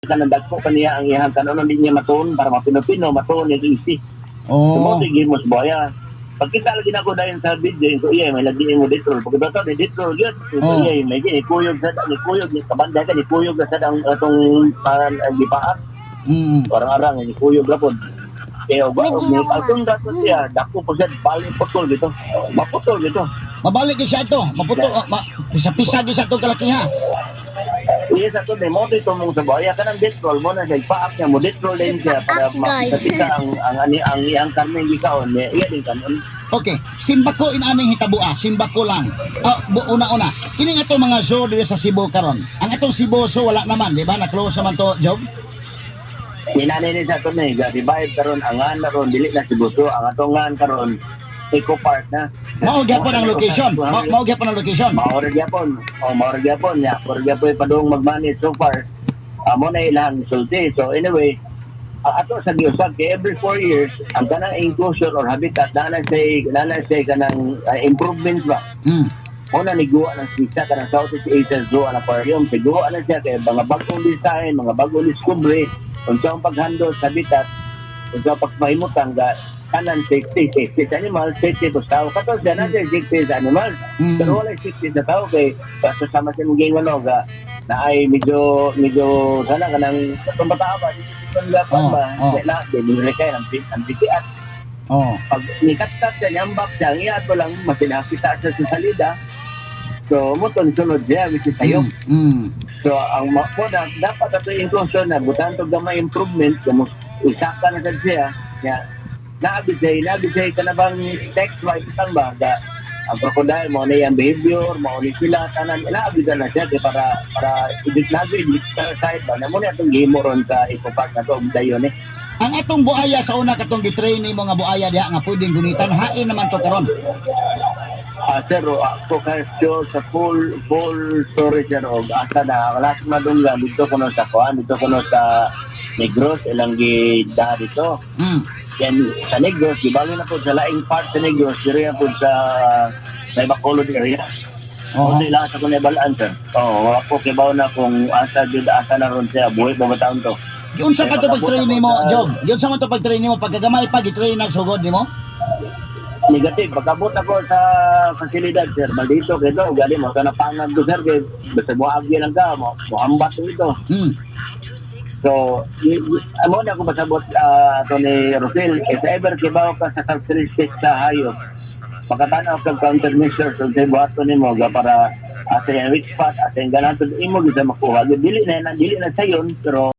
kanang dagko kaniya ang iyang kanon din niya matuon para mapino-pino matuon ni easy. Oh. Sumo sige mo boya. Pagkita lagi na ko dahil sa video, so iya, may lagi mo detrol. Pagkita ni detrol yun, so iya, may gini, kuyog sa, ni kuyog, ni kabanda ka, ni kuyog sa atong parang gipaat. Parang arang, ni kuyog na po. Kaya, may kalkong dato siya, dako po siya, balik putol dito. Maputol dito. Mabalik siya ito, maputol, pisa-pisa siya ito kalakiha. Iya sa to, mo dito mong sa baya ka ng detrol mo na siya, ipaak niya mo, detrol din siya para makita ang karne yung gikaon. Iya din kanon. Okay, simbako inaming hitabua, simbako lang. Una-una, kini nga to mga zoo dito sa Cebu karon. Ang atong Cebu zoo wala naman, di ba? Na-close naman to, Job? Ninanay ni sa to na, revive karon angan na ron, dili na si Buso, ang atongan karon, Eco Park na. Mao gyapon ang location. Mao gyapon ang location. Maura gyapon. Maura gyapon ya. Maura gyapon padung magmanage so far. Amo na ilang sulti. So anyway, ato sa giusab kay every 4 years ang kanang inclusion or habitat na say kanang improvement ba. Una niguwa ng sisa kanang Southeast Asia Zoo and Aquarium. Siguro na siya kay mga bagong design, mga bagong discovery, unsa ang paghandle sa habitat, unsa pagpahimutan ga kanan safety sa animal, safety sa tao. Katong dyan natin safety sa animal. Pero wala safety sa tao kay kasama siya mong game ga na ay medyo sana ka ng pambataba. Itong gapan ba? Kaya dinuri kayo ang pitiat. Pag nikat-kat siya, nyambak siya, ang iya ito lang masinakita siya sa salida. So, muton-sunod siya, which is tayo. So, ang product, dapat ito yung inclusion na butan ito gamay improvement, usaka na siya, naabisay ka na bang text-wise isang ba, ang crocodile, mo na yung behavior, mo na sila, tanan, naabisay na siya, para ibig side ba, na muna itong game mo ron sa Eco Park na ito, dayon eh. Ang atong buaya sa una katong gitrain ni mga buaya diha nga pwedeng gunitan, hain naman to karon. Sir, ako kayo sa full story sir, og asa na kalas madungga dito kuno sa kuan, dito kuno sa Negros, ilang gida dito. Yan sa Negros, gibali na po sa laing part sa Negros, diri po sa Bacolod area. Hindi lang sa kuno balaan sir. Ako kibaw na kung asa na ron siya, buhay ba taon to. Yun sa ka to pag-train mo, Job? Yun sa man to pag-train mo, pagkagamay pa, gitrain na sugod ni mo? Negative. Pagkabot ako sa fasilidad, sir, maldito kayo, gali mo, ka napangag ko, sir, kaya basta mo agi lang ka, mo hambat ito. So, amo na ako masabot ito ni Rosel, if ever kibaw ka sa characteristics sa hayop, pagkatanaw kang countermeasures, so say buhat ni mo, para asa yung weak spot, asa yung ganatod, imo gisa makuha. Dili na sayon, pero